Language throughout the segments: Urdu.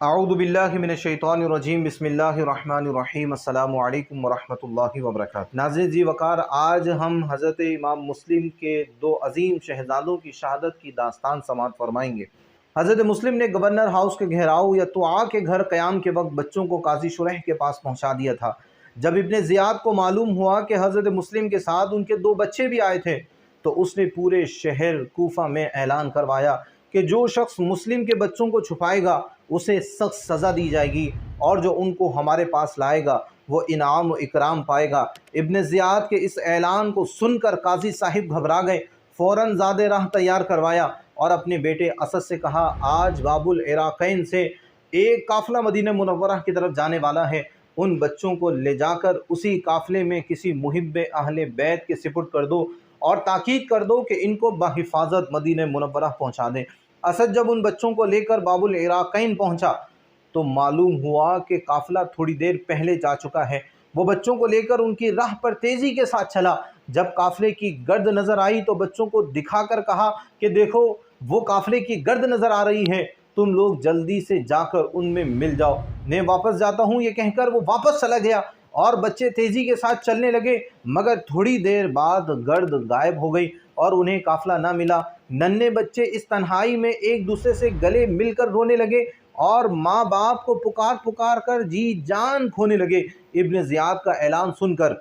اعوذ باللہ من الشیطان الرجیم بسم اللہ الرحمن الرحیم السلام علیکم ورحمۃ اللہ وبرکاتہ۔ ناظرین جی وقار، آج ہم حضرت امام مسلم کے دو عظیم شہزادوں کی شہادت کی داستان سماعت فرمائیں گے۔ حضرت مسلم نے گورنر ہاؤس کے گھیراؤ یا طعا کے گھر قیام کے وقت بچوں کو قاضی شریح کے پاس پہنچا دیا تھا۔ جب ابن زیاد کو معلوم ہوا کہ حضرت مسلم کے ساتھ ان کے دو بچے بھی آئے تھے تو اس نے پورے شہر کوفہ میں اعلان کروایا کہ جو شخص مسلم کے بچوں کو چھپائے گا اسے سخت سزا دی جائے گی، اور جو ان کو ہمارے پاس لائے گا وہ انعام و اکرام پائے گا۔ ابن زیاد کے اس اعلان کو سن کر قاضی صاحب گھبرا گئے، فوراً زاد راہ تیار کروایا اور اپنے بیٹے اسد سے کہا، آج باب العراقین سے ایک قافلہ مدینہ منورہ کی طرف جانے والا ہے، ان بچوں کو لے جا کر اسی قافلے میں کسی محب اہل بیت کے سپرد کر دو اور تاکید کر دو کہ ان کو بحفاظت مدینہ منورہ پہنچا دیں۔ اسد جب ان بچوں کو لے کر باب العراقین پہنچا تو معلوم ہوا کہ قافلہ تھوڑی دیر پہلے جا چکا ہے۔ وہ بچوں کو لے کر ان کی راہ پر تیزی کے ساتھ چلا۔ جب قافلے کی گرد نظر آئی تو بچوں کو دکھا کر کہا کہ دیکھو وہ قافلے کی گرد نظر آ رہی ہے، تم لوگ جلدی سے جا کر ان میں مل جاؤ، میں واپس جاتا ہوں۔ یہ کہہ کر وہ واپس چلا گیا اور بچے تیزی کے ساتھ چلنے لگے، مگر تھوڑی دیر بعد گرد غائب ہو گئی اور انہیں قافلہ نہ ملا۔ ننھے بچے اس تنہائی میں ایک دوسرے سے گلے مل کر رونے لگے اور ماں باپ کو پکار پکار کر جی جان کھونے لگے۔ ابن زیاد کا اعلان سن کر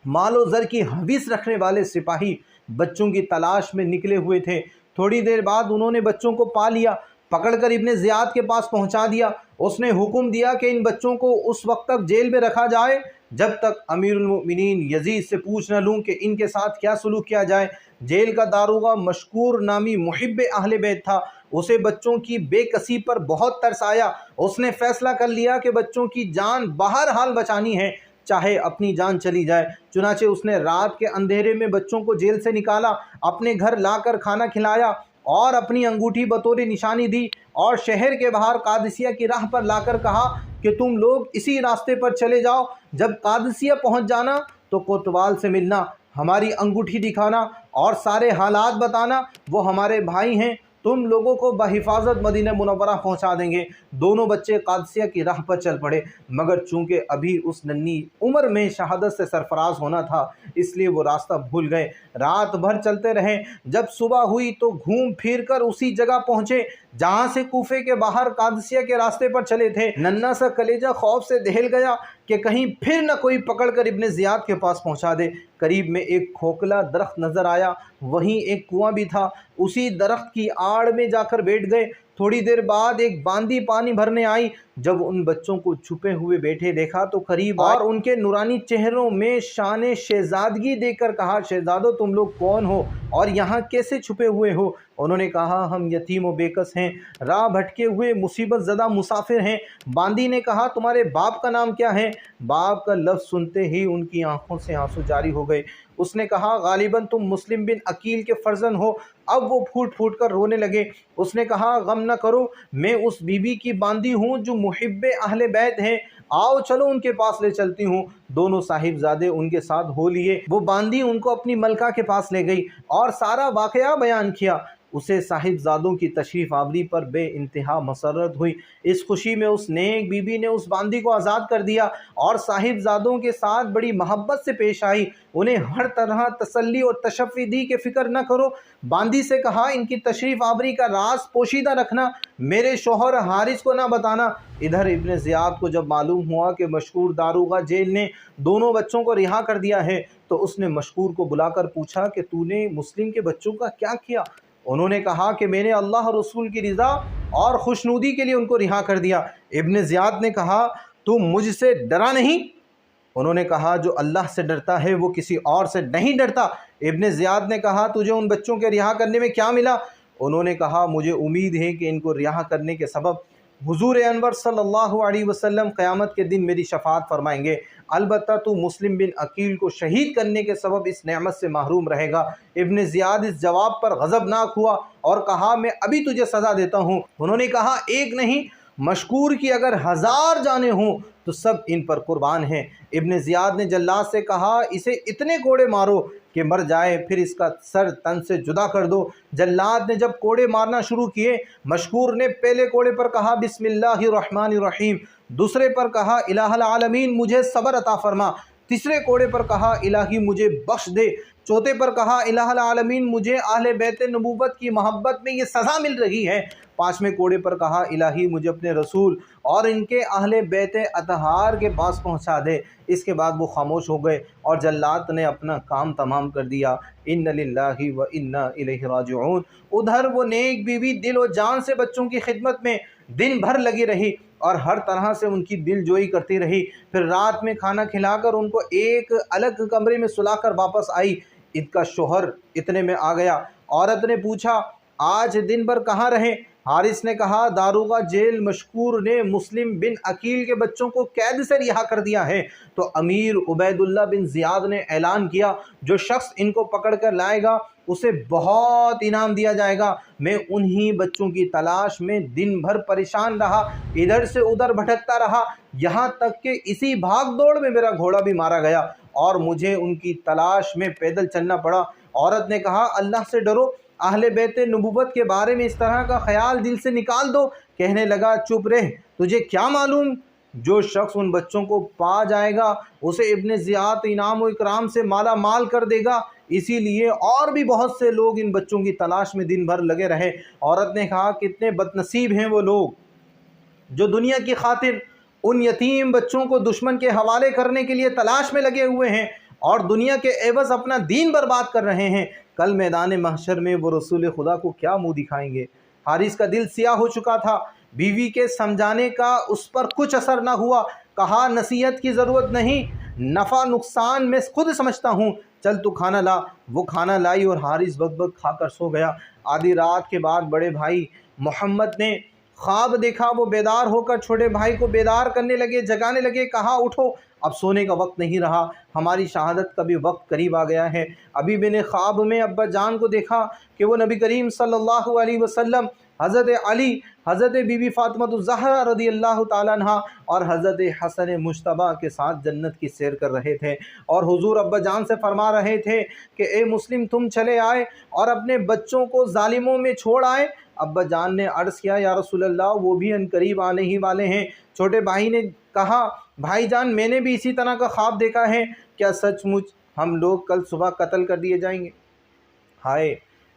مال و زر کی حویث رکھنے والے سپاہی بچوں کی تلاش میں نکلے ہوئے تھے۔ تھوڑی دیر بعد انہوں نے بچوں کو پا لیا، پکڑ کر ابن زیاد کے پاس پہنچا دیا۔ اس نے حکم دیا کہ ان بچوں کو اس وقت تک جیل میں رکھا جائے جب تک امیر المؤمنین یزید سے پوچھ نہ لوں کہ ان کے ساتھ کیا سلوک کیا جائے۔ جیل کا داروغہ مشکور نامی محب اہل بیت تھا، اسے بچوں کی بے کسی پر بہت ترس آیا۔ اس نے فیصلہ کر لیا کہ بچوں کی جان بہرحال بچانی ہے، چاہے اپنی جان چلی جائے۔ چنانچہ اس نے رات کے اندھیرے میں بچوں کو جیل سے نکالا، اپنے گھر لا کر کھانا کھلایا اور اپنی انگوٹھی بطور نشانی دی، اور شہر کے باہر قادسیہ کی راہ پر لا کر کہا کہ تم لوگ اسی راستے پر چلے جاؤ، جب قادسیہ پہنچ جانا تو کوتوال سے ملنا، ہماری انگوٹھی دکھانا اور سارے حالات بتانا، وہ ہمارے بھائی ہیں، تم لوگوں کو بحفاظت مدینہ منورہ پہنچا دیں گے۔ دونوں بچے قادسیہ کی راہ پر چل پڑے، مگر چونکہ ابھی اس ننھی عمر میں شہادت سے سرفراز ہونا تھا اس لیے وہ راستہ بھول گئے۔ رات بھر چلتے رہے، جب صبح ہوئی تو گھوم پھر کر اسی جگہ پہنچے جہاں سے کوفے کے باہر قادسیہ کے راستے پر چلے تھے۔ ننھا سا کلیجہ خوف سے دہل گیا کہ کہیں پھر نہ کوئی پکڑ کر ابن زیاد کے پاس پہنچا دے۔ قریب میں ایک کھوکھلا درخت نظر آیا، وہیں ایک کنواں بھی تھا، اسی درخت کی آڑ میں جا کر بیٹھ گئے۔ تھوڑی دیر بعد ایک باندی پانی بھرنے آئی، جب ان بچوں کو چھپے ہوئے بیٹھے دیکھا تو قریب اور ان کے نورانی چہروں میں شان شہزادگی دیکھ کر کہا، شہزادو تم لوگ کون ہو اور یہاں کیسے چھپے ہوئے ہو؟ انہوں نے کہا، ہم یتیم و بے کس ہیں، راہ بھٹکے ہوئے مصیبت زدہ مسافر ہیں۔ باندی نے کہا، تمہارے باپ کا نام کیا ہے؟ باپ کا لفظ سنتے ہی ان کی آنکھوں سے آنسو جاری ہو گئے۔ اس نے کہا، غالباً تم مسلم بن عقیل کے فرزند ہو۔ اب وہ پھوٹ پھوٹ کر رونے لگے۔ اس نے کہا، غم نہ کرو، میں اس بی بی کی باندی ہوں جو محب اہل بیت ہے، آؤ چلو ان کے پاس لے چلتی ہوں۔ دونوں صاحبزادے ان کے ساتھ ہو لیے۔ وہ باندی ان کو اپنی ملکہ کے پاس لے گئی اور سارا واقعہ بیان کیا۔ اسے صاحبزادوں کی تشریف آوری پر بے انتہا مسرت ہوئی۔ اس خوشی میں اس نیک بی بی نے اس باندی کو آزاد کر دیا اور صاحبزادوں کے ساتھ بڑی محبت سے پیش آئی، انہیں ہر طرح تسلی اور تشفی دی کہ فکر نہ کرو۔ باندی سے کہا، ان کی تشریف آوری کا راز پوشیدہ رکھنا، میرے شوہر حارث کو نہ بتانا۔ ادھر ابن زیاد کو جب معلوم ہوا کہ مشکور داروغہ جیل نے دونوں بچوں کو رہا کر دیا ہے تو اس نے مشکور کو بلا کر پوچھا کہ تو نے مسلم کے بچوں کا کیا کیا؟ انہوں نے کہا کہ میں نے اللہ اور رسول کی رضا اور خوشنودی کے لیے ان کو رہا کر دیا۔ ابن زیاد نے کہا، تو مجھ سے ڈرا نہیں؟ انہوں نے کہا، جو اللہ سے ڈرتا ہے وہ کسی اور سے نہیں ڈرتا۔ ابن زیاد نے کہا، تجھے ان بچوں کے رہا کرنے میں کیا ملا؟ انہوں نے کہا، مجھے امید ہے کہ ان کو رہا کرنے کے سبب حضور انور صلی اللہ علیہ وسلم قیامت کے دن میری شفاعت فرمائیں گے، البتہ تو مسلم بن عقیل کو شہید کرنے کے سبب اس نعمت سے محروم رہے گا۔ ابن زیاد اس جواب پر غضبناک ہوا اور کہا، میں ابھی تجھے سزا دیتا ہوں۔ انہوں نے کہا، ایک نہیں مشکور کی اگر 1000 جانیں ہوں تو سب ان پر قربان ہیں۔ ابن زیاد نے جلاد سے کہا اسے اتنے کوڑے مارو کہ مر جائے، پھر اس کا سر تن سے جدا کر دو۔ جلاد نے جب کوڑے مارنا شروع کیے، مشکور نے پہلے کوڑے پر کہا بسم اللہ الرحمن الرحیم، دوسرے پر کہا الہ العالمین مجھے صبر عطا فرما، تیسرے کوڑے پر کہا الہی مجھے بخش دے، چوتھے پر کہا الہ العالمین مجھے اہل بیت نبوت کی محبت میں یہ سزا مل رہی ہے، پانچویں کوڑے پر کہا الہی مجھے اپنے رسول اور ان کے اہل بیت اطہار کے پاس پہنچا دے۔ اس کے بعد وہ خاموش ہو گئے اور جلاد نے اپنا کام تمام کر دیا۔ ان للہ و انا الیہ راجعون۔ ادھر وہ نیک بیوی دل و جان سے بچوں کی خدمت میں دن بھر لگی رہی اور ہر طرح سے ان کی دل جوئی کرتی رہی، پھر رات میں کھانا کھلا کر ان کو ایک الگ کمرے میں سلا کر واپس آئی۔ ان کا شوہر اتنے میں آ گیا۔ عورت نے پوچھا آج دن بھر کہاں رہے؟ حارث نے کہا داروغہ جیل مشکور نے مسلم بن عقیل کے بچوں کو قید سے رہا کر دیا ہے، تو امیر عبید اللہ بن زیاد نے اعلان کیا جو شخص ان کو پکڑ کر لائے گا اسے بہت انعام دیا جائے گا۔ میں انہی بچوں کی تلاش میں دن بھر پریشان رہا، ادھر سے ادھر بھٹکتا رہا، یہاں تک کہ اسی بھاگ دوڑ میں میرا گھوڑا بھی مارا گیا اور مجھے ان کی تلاش میں پیدل چلنا پڑا۔ عورت نے کہا اللہ سے ڈرو، اہل بیت نبوت کے بارے میں اس طرح کا خیال دل سے نکال دو۔ کہنے لگا چپ رہ، تجھے کیا معلوم؟ جو شخص ان بچوں کو پا جائے گا اسے ابن زیاد انعام و اکرام سے مالا مال کر دے گا، اسی لیے اور بھی بہت سے لوگ ان بچوں کی تلاش میں دن بھر لگے رہے۔ عورت نے کہا کتنے بدنصیب ہیں وہ لوگ جو دنیا کی خاطر ان یتیم بچوں کو دشمن کے حوالے کرنے کے لیے تلاش میں لگے ہوئے ہیں اور دنیا کے عوض اپنا دین برباد کر رہے ہیں، کل میدان محشر میں وہ رسول خدا کو کیا منہ دکھائیں گے؟ حارث کا دل سیاہ ہو چکا تھا، بیوی کے سمجھانے کا اس پر کچھ اثر نہ ہوا۔ کہا نصیحت کی ضرورت نہیں، نفع نقصان میں خود سمجھتا ہوں، چل تو کھانا لا۔ وہ کھانا لائی اور حارث بک بک کھا کر سو گیا۔ آدھی رات کے بعد بڑے بھائی محمد نے خواب دیکھا، وہ بیدار ہو کر چھوٹے بھائی کو بیدار کرنے لگے، جگانے لگے، کہا اٹھو اب سونے کا وقت نہیں رہا، ہماری شہادت کا بھی وقت قریب آ گیا ہے۔ ابھی میں نے خواب میں ابا جان کو دیکھا کہ وہ نبی کریم صلی اللہ علیہ وسلم، حضرت علی، حضرت بی بی فاطمہ الزہرا رضی اللہ تعالیٰ عنہ اور حضرت حسن مجتبیٰ کے ساتھ جنت کی سیر کر رہے تھے، اور حضور ابا جان سے فرما رہے تھے کہ اے مسلم تم چلے آئے اور اپنے بچوں کو ظالموں میں چھوڑ آئے۔ ابا جان نے عرض کیا یا رسول اللہ وہ بھی ان قریب آنے ہی والے ہیں۔ چھوٹے بھائی نے کہا بھائی جان میں نے بھی اسی طرح کا خواب دیکھا ہے، کیا سچ مچ ہم لوگ کل صبح قتل کر دیے جائیں گے؟ ہائے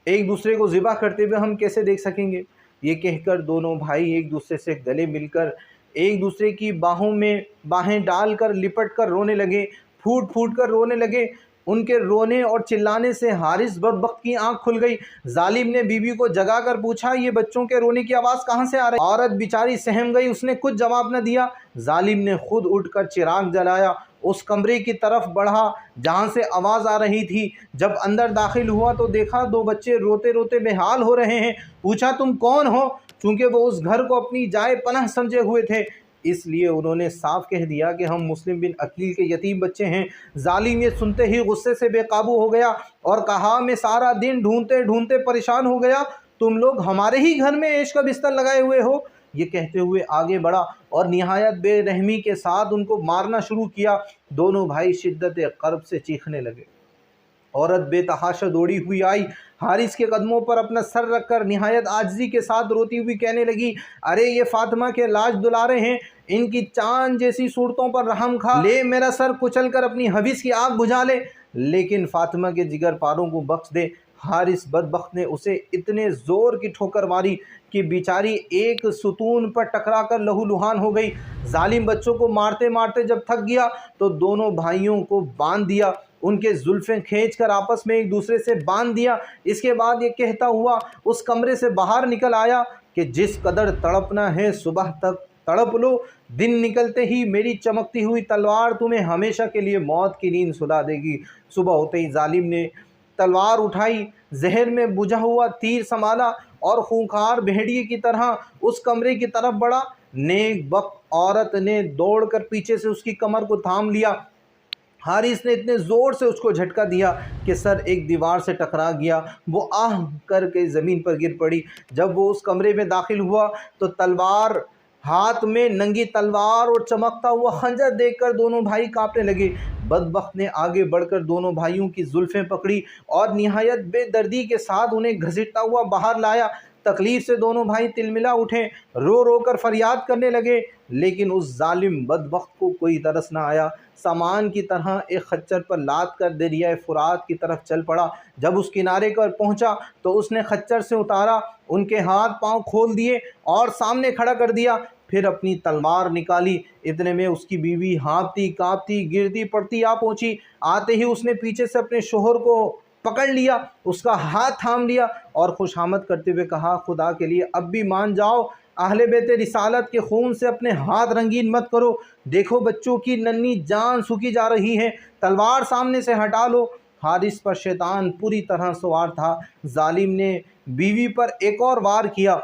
ایک دوسرے کو ذبح کرتے ہوئے ہم کیسے دیکھ سکیں گے؟ یہ کہہ کر دونوں بھائی ایک دوسرے سے گلے مل کر ایک دوسرے کی باہوں میں باہیں ڈال کر لپٹ کر رونے لگے، پھوٹ پھوٹ کر رونے لگے۔ ان کے رونے اور چلانے سے حارث بدبخت کی آنکھ کھل گئی۔ ظالم نے بیوی کو جگا کر پوچھا یہ بچوں کے رونے کی آواز کہاں سے آ رہی؟ عورت بیچاری سہم گئی، اس نے کچھ جواب نہ دیا۔ ظالم نے خود اٹھ کر چراغ جلایا، اس کمرے کی طرف بڑھا جہاں سے آواز آ رہی تھی۔ جب اندر داخل ہوا تو دیکھا دو بچے روتے روتے بے حال ہو رہے ہیں۔ پوچھا تم کون ہو؟ چونکہ وہ اس گھر کو اپنی جائے پناہ سمجھے ہوئے تھے اس لیے انہوں نے صاف کہہ دیا کہ ہم مسلم بن عقیل کے یتیم بچے ہیں۔ ظالم یہ سنتے ہی غصے سے بے قابو ہو گیا اور کہا میں سارا دن ڈھونڈتے ڈھونڈتے پریشان ہو گیا، تم لوگ ہمارے ہی گھر میں عیش کا بستر لگائے ہوئے ہو؟ یہ کہتے ہوئے آگے بڑھا اور نہایت بے رحمی کے ساتھ ان کو مارنا شروع کیا۔ دونوں بھائی شدت کرب سے چیخنے لگے۔ عورت بے تحاشا دوڑی ہوئی آئی، حارث کے قدموں پر اپنا سر رکھ کر نہایت عاجزی کے ساتھ روتی ہوئی کہنے لگی ارے یہ فاطمہ کے لاج دلارے ہیں، ان کی چاند جیسی صورتوں پر رحم کھا لے، میرا سر کچل کر اپنی حویث کی آگ بجھا لے، لیکن فاطمہ کے جگر پاروں کو بخش دے۔ حارث بدبخت نے اسے اتنے زور کی ٹھوکر ماری کہ بیچاری ایک ستون پر ٹکرا کر لہو لہان ہو گئی۔ ظالم بچوں کو مارتے مارتے جب تھک گیا تو دونوں بھائیوں کو باندھ دیا، ان کے زلفیں کھینچ کر آپس میں ایک دوسرے سے باندھ دیا۔ اس کے بعد یہ کہتا ہوا اس کمرے سے باہر نکل آیا کہ جس قدر تڑپنا ہے صبح تک تڑپ لو، دن نکلتے ہی میری چمکتی ہوئی تلوار تمہیں ہمیشہ کے لیے موت کی نیند سلا دے گی۔ صبح ہوتے ہی ظالم نے تلوار اٹھائی، زہر میں بجھا ہوا تیر سنبھالا اور خونخوار بھیڑیے کی طرح اس کمرے کی طرف بڑھا۔ نیک بخت عورت نے دوڑ کر پیچھے سے اس کی کمر کو تھام لیا۔ حارث نے اتنے زور سے اس کو جھٹکا دیا کہ سر ایک دیوار سے ٹکرا گیا، وہ آہ کر کے زمین پر گر پڑی۔ جب وہ اس کمرے میں داخل ہوا تو تلوار ہاتھ میں ننگی تلوار اور چمکتا ہوا خنجر دیکھ کر دونوں بھائی کانپنے لگے۔ بدبخت نے آگے بڑھ کر دونوں بھائیوں کی زلفیں پکڑی اور نہایت بے دردی کے ساتھ انہیں گھسیٹتا ہوا باہر لایا۔ تکلیف سے دونوں بھائی تلملا اٹھے، رو رو کر فریاد کرنے لگے، لیکن اس ظالم بدبخت کو کوئی ترس نہ آیا۔ سامان کی طرح ایک خچر پر لاد کر دریائے فرات کی طرف چل پڑا۔ جب اس کنارے پر پہنچا تو اس نے خچر سے اتارا، ان کے ہاتھ پاؤں کھول دیے اور سامنے کھڑا کر دیا، پھر اپنی تلوار نکالی۔ اتنے میں اس کی بیوی ہانپتی کانپتی گرتی پڑتی آ پہنچی۔ آتے ہی اس نے پیچھے سے اپنے شوہر کو پکڑ لیا، اس کا ہاتھ تھام لیا اور خوشامد کرتے ہوئے کہا، خدا کے لیے اب بھی مان جاؤ، اہل بیت رسالت کے خون سے اپنے ہاتھ رنگین مت کرو، دیکھو بچوں کی ننھی جان سوکھی جا رہی ہے، تلوار سامنے سے ہٹا لو۔ حارث پر شیطان پوری طرح سوار تھا۔ ظالم نے بیوی پر ایک اور وار کیا،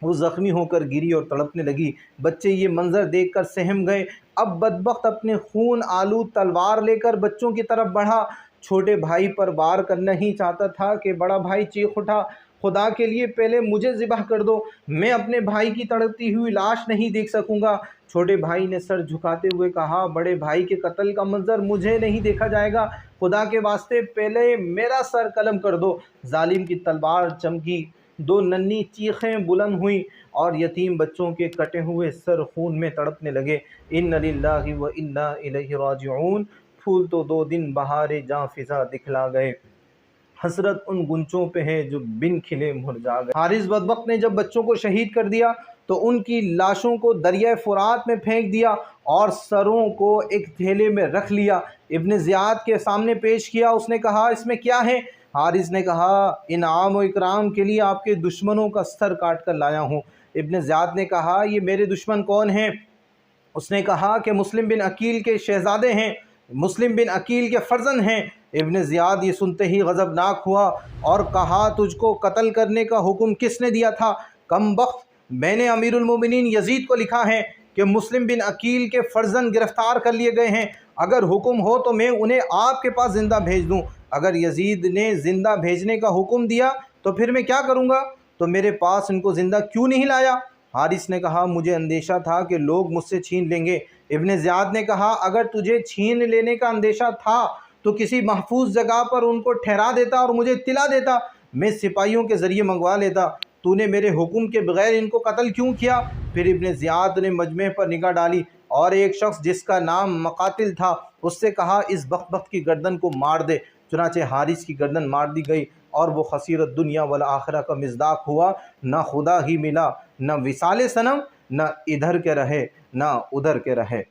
وہ زخمی ہو کر گری اور تڑپنے لگی۔ بچے یہ منظر دیکھ کر سہم گئے۔ اب بدبخت اپنے خون آلود تلوار لے کر بچوں کی طرف بڑھا۔ چھوٹے بھائی پر وار کرنا ہی چاہتا تھا کہ بڑا بھائی چیخ اٹھا، خدا کے لیے پہلے مجھے ذبح کر دو، میں اپنے بھائی کی تڑپتی ہوئی لاش نہیں دیکھ سکوں گا۔ چھوٹے بھائی نے سر جھکاتے ہوئے کہا، بڑے بھائی کے قتل کا منظر مجھے نہیں دیکھا جائے گا، خدا کے واسطے پہلے میرا سر قلم کر دو۔ ظالم کی تلوار چمکی، دو ننھی چیخیں بلند ہوئیں اور یتیم بچوں کے کٹے ہوئے سر خون میں تڑپنے لگے۔ ان للہ و انا الیہ راجعون۔ پھول تو دو دن بہار جاں فضا دکھلا گئے، حسرت ان گنچوں پہ ہے جو بن کھلے مرجھا گئے۔ حارث بدبخت نے جب بچوں کو شہید کر دیا تو ان کی لاشوں کو دریائے فرات میں پھینک دیا اور سروں کو ایک تھیلے میں رکھ لیا، ابن زیاد کے سامنے پیش کیا۔ اس نے کہا، اس میں کیا ہے؟ حارث نے کہا، انعام و اکرام کے لیے آپ کے دشمنوں کا سر کاٹ کر لایا ہوں۔ ابن زیاد نے کہا، یہ میرے دشمن کون ہیں؟ اس نے کہا کہ مسلم بن عقیل کے شہزادے ہیں، مسلم بن عقیل کے فرزند ہیں۔ ابن زیاد یہ سنتے ہی غضبناک ہوا اور کہا، تجھ کو قتل کرنے کا حکم کس نے دیا تھا؟ کم بخت، میں نے امیر المومنین یزید کو لکھا ہے کہ مسلم بن عقیل کے فرزند گرفتار کر لیے گئے ہیں، اگر حکم ہو تو میں انہیں آپ کے پاس زندہ بھیج دوں۔ اگر یزید نے زندہ بھیجنے کا حکم دیا تو پھر میں کیا کروں گا؟ تو میرے پاس ان کو زندہ کیوں نہیں لایا؟ حارث نے کہا، مجھے اندیشہ تھا کہ لوگ مجھ سے چھین لیں گے۔ ابن زیاد نے کہا، اگر تجھے چھین لینے کا اندیشہ تھا تو کسی محفوظ جگہ پر ان کو ٹھہرا دیتا اور مجھے اطلاع دیتا، میں سپاہیوں کے ذریعے منگوا لیتا۔ تو نے میرے حکم کے بغیر ان کو قتل کیوں کیا؟ پھر ابن زیاد نے مجمع پر نگاہ ڈالی اور ایک شخص جس کا نام مقاتل تھا اس سے کہا، اس بدبخت کی گردن کو مار دے۔ چنانچہ حارث کی گردن مار دی گئی اور وہ خسیر الدنیا والآخرہ کا مصداق ہوا، نہ خدا ہی ملا، نہ وصال صنم، نہ ادھر کے رہے نہ ادھر کے رہے۔